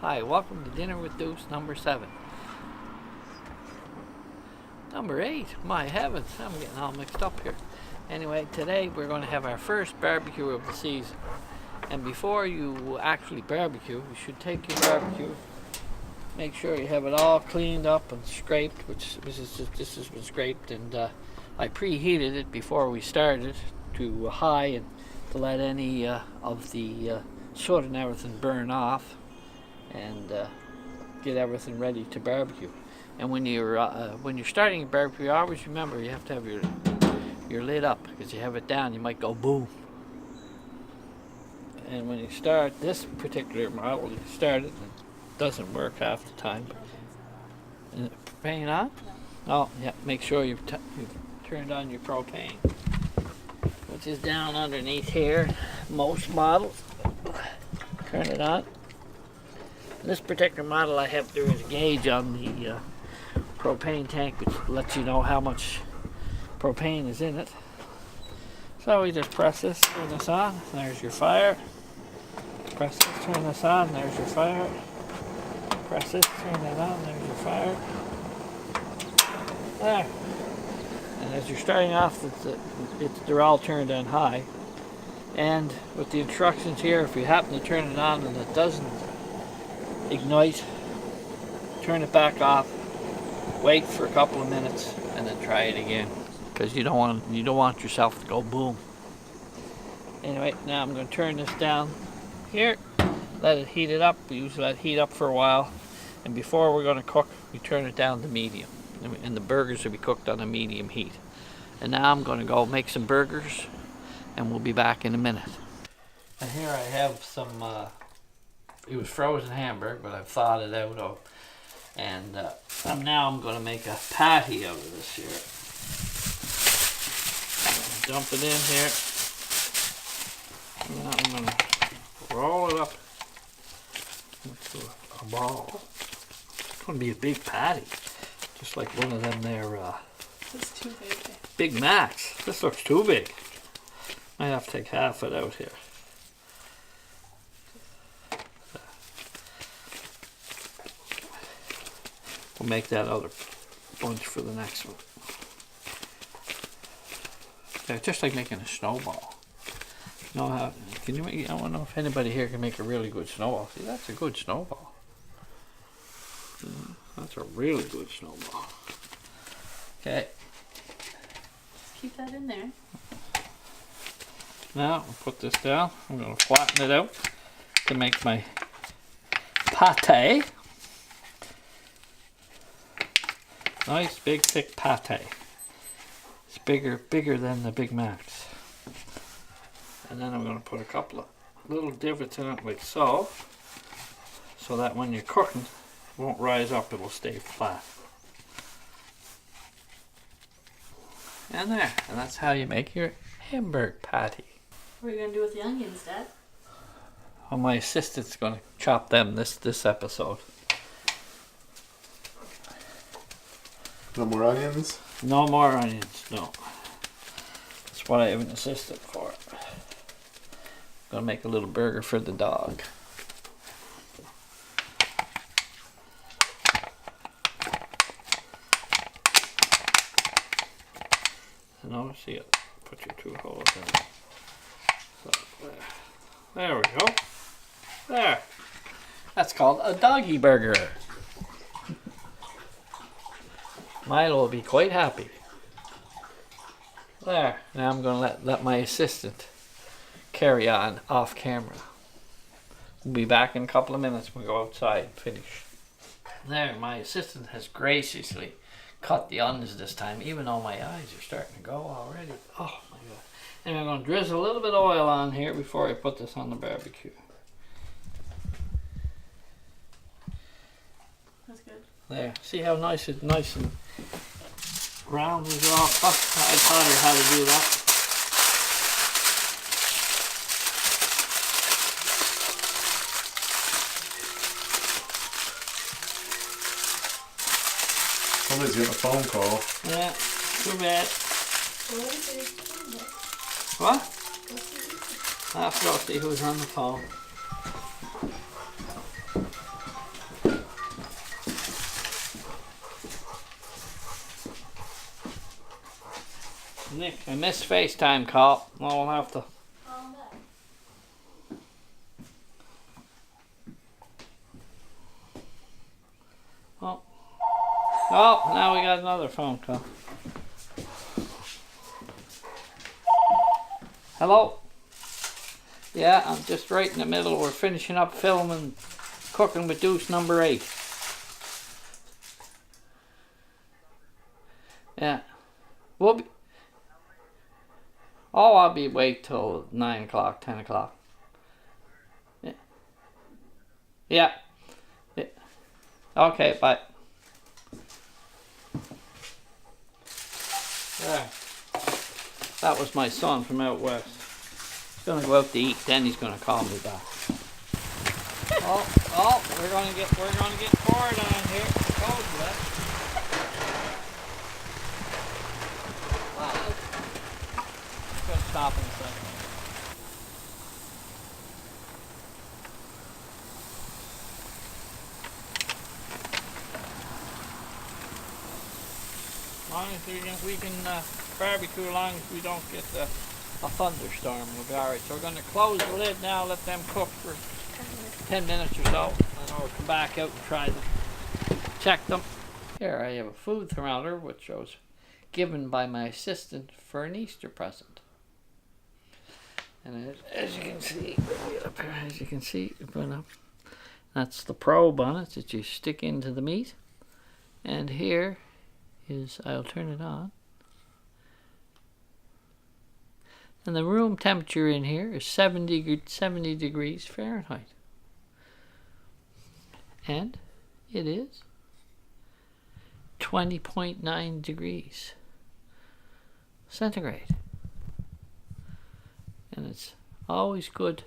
Hi, welcome to Dinner with Douce number 7. Number 8, my heavens, I'm getting all mixed up here. Anyway, today we're going to have our first barbecue of the season. And before you actually barbecue, you should take your barbecue, make sure you have it all cleaned up and scraped, which this has been scraped, and I preheated it before we started to high and to let any of the soot and everything burn off and get everything ready to barbecue. And when you're starting a barbecue, always remember you have to have your lid up, because you have it down, you might go boom. And when you start this particular model, you start it and it doesn't work half the time. Is propane on? Oh, yeah. Make sure you've turned on your propane, which is down underneath here. Most models turn it on. This particular model, I have, there is a gauge on the propane tank which lets you know how much propane is in it. So we just press this, turn this on, there's your fire. Press this, turn this on, there's your fire. Press this, turn that on, there's your fire. There. And as you're starting off, they're all turned on high. And with the instructions here, if you happen to turn it on and it doesn't ignite, turn it back off, wait for a couple of minutes, and then try it again, because you don't want yourself to go boom. Anyway, now I'm going to turn this down here, let it heat it up. We usually let it heat up for a while, and before we're going to cook, we turn it down to medium, and the burgers will be cooked on a medium heat. And now I'm going to go make some burgers, and we'll be back in a minute. And here I have some it was frozen hamburger, but I've thawed it out of, and now I'm going to make a patty out of this here. Dump it in here. Now I'm going to roll it up into a ball. It's going to be a big patty, just like one of them there. It's too big. Big Macs. This looks too big. I have to take half it out here. We'll make that other bunch for the next one. Yeah, just like making a snowball. You know how? Can you make? I don't know if anybody here can make a really good snowball. See, that's a good snowball. That's a really good snowball. Okay. Keep that in there. Now I'll put this down. I'm going to flatten it out to make my pate. Nice big thick pate. It's bigger than the Big Macs. And then I'm going to put a couple of little divots in it like so that when you're cooking, it won't rise up, it will stay flat. And there, and that's how you make your hamburger patty. What are you going to do with the onions, Dad? Well, my assistant's going to chop them this episode. No more onions? No more onions, no. That's what I have an assistant for. I'm going to make a little burger for the dog. And now see it. Put your 2 holes in. So there we go. There. That's called a doggy burger. Milo will be quite happy. There. Now I'm going to let my assistant carry on off camera. We'll be back in a couple of minutes when we go outside and finish. There, my assistant has graciously cut the onions this time, even though my eyes are starting to go already. Oh my god. And I'm going to drizzle a little bit of oil on here before I put this on the barbecue. That's good. There. See how nice and round is it all cut? I taught her how to do that. Somebody's getting a phone call. Yeah, too bad. What? I have to go see who's on the phone. Nick, I missed FaceTime call. I'll have to. Oh. Oh, now we got another phone call. Hello? Yeah, I'm just right in the middle. We're finishing up filming Cooking with Douce number 8. Yeah. We'll be... Oh, I'll be awake till 9 o'clock, 10 o'clock. Yeah. Yeah. Yeah. Okay, bye. There. That was my son from out west. He's gonna go out to eat, then he's gonna call me back. Oh, we're gonna get bored on here. I told you that. Well, it's gonna stop in a second. As long as we can barbecue, as long as we don't get a thunderstorm, we'll be alright. So we're going to close the lid now, let them cook for 10 minutes or so, and then we'll come back out and try them, check them. Here I have a food thermometer, which was given by my assistant for an Easter present. And as you can see, that's the probe on it that you stick into the meat. And here is, I'll turn it on. And the room temperature in here is 70 degrees Fahrenheit. And it is 20.9 degrees centigrade. And it's always good,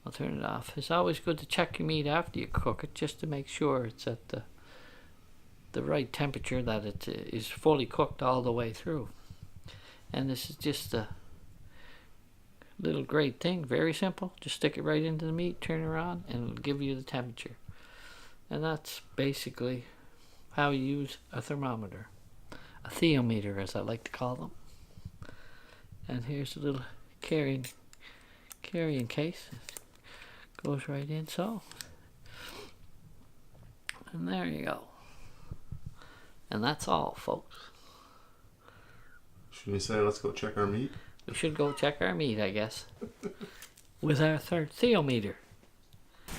I'll turn it off, it's always good to check your meat after you cook it, just to make sure it's at the right temperature, that it is fully cooked all the way through. And this is just a little great thing, very simple. Just stick it right into the meat, turn it on, and it'll give you the temperature. And that's basically how you use a thermometer, a theometer as I like to call them. And here's a little carrying case. Goes right in, so. And there you go. And that's all, folks. Should we say let's go check our meat? We should go check our meat, I guess. With our third theometer.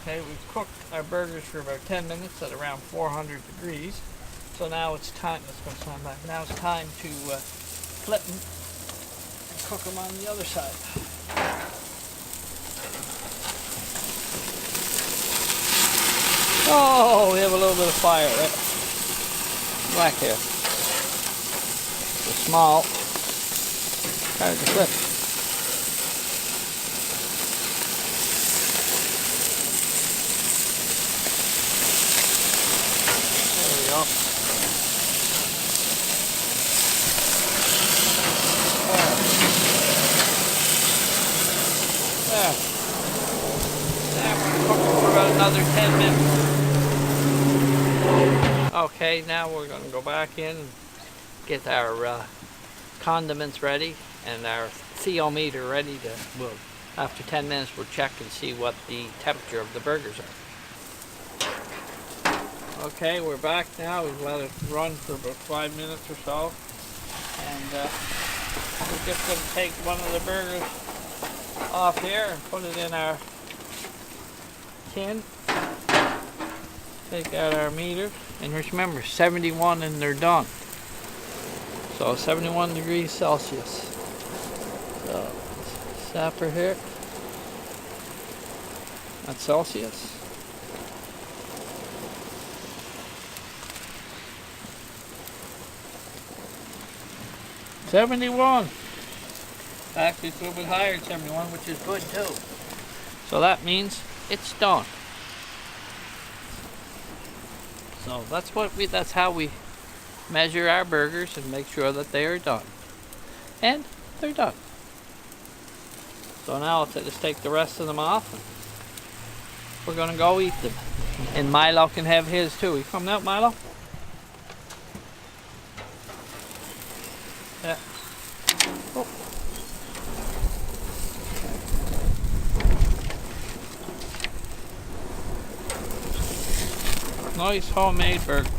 Okay, we've cooked our burgers for about 10 minutes at around 400 degrees. So now it's time, let's go stand back. Now it's time to flip them and cook them on the other side. Oh, we have a little bit of fire, right? Black here. It's small. Hard to flip. There we go. There. Now we're cooking for about another 10 minutes. Okay, now we're going to go back in and get our condiments ready and our theometer ready to, well, after 10 minutes we'll check and see what the temperature of the burgers are. Okay, we're back now. We've let it run for about 5 minutes or so. And we're just going to take one of the burgers off here and put it in our tin. Take out our meter, and just remember 71 and they're done. So 71 degrees Celsius. So sapper here. That's Celsius. $71. Actually, it's a little bit higher than 71, which is good too. So that means it's done. So that's how we measure our burgers and make sure that they are done. And they're done. So now let's take the rest of them off. And we're gonna go eat them. And Milo can have his too. You coming out, Milo? Yeah. Nice homemade burgers.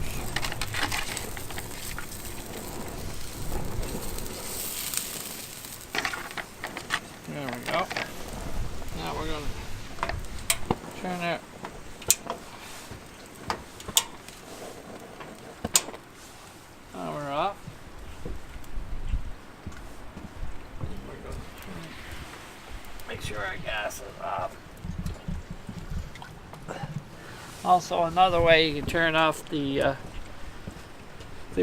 There we go. Now we're going to turn that. Now we're off. We're going to make sure our gas is off. Also, another way you can turn off the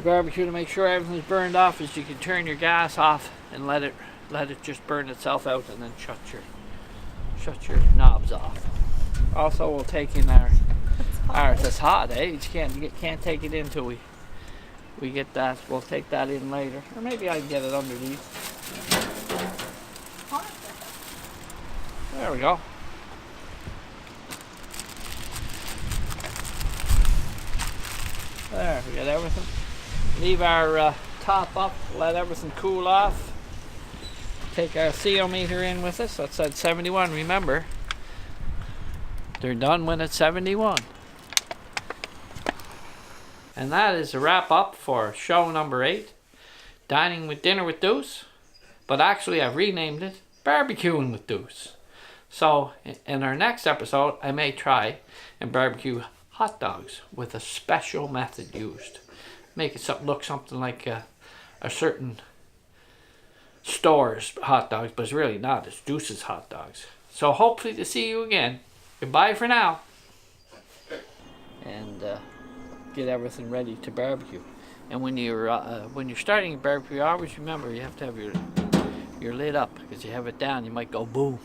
barbecue to make sure everything's burned off is you can turn your gas off and let it just burn itself out, and then shut your knobs off. Also, we'll take in our it's hot, eh? You can't take it in till we get that. We'll take that in later, or maybe I can get it underneath. There we go. There, we got everything. Leave our top up, let everything cool off. Take our CO meter in with us. That's at 71. Remember, they're done when it's 71. And that is a wrap up for show number 8, Dining with Dinner with Douce. But actually, I've renamed it BBQ'n with Douce. So in our next episode, I may try and barbecue hot dogs with a special method used. Make it look something like a certain store's hot dogs, but it's really not. It's Douce's hot dogs. So hopefully to see you again. Goodbye for now. And get everything ready to barbecue. And when you're starting a barbecue, always remember you have to have your lid up, because you have it down, you might go boom.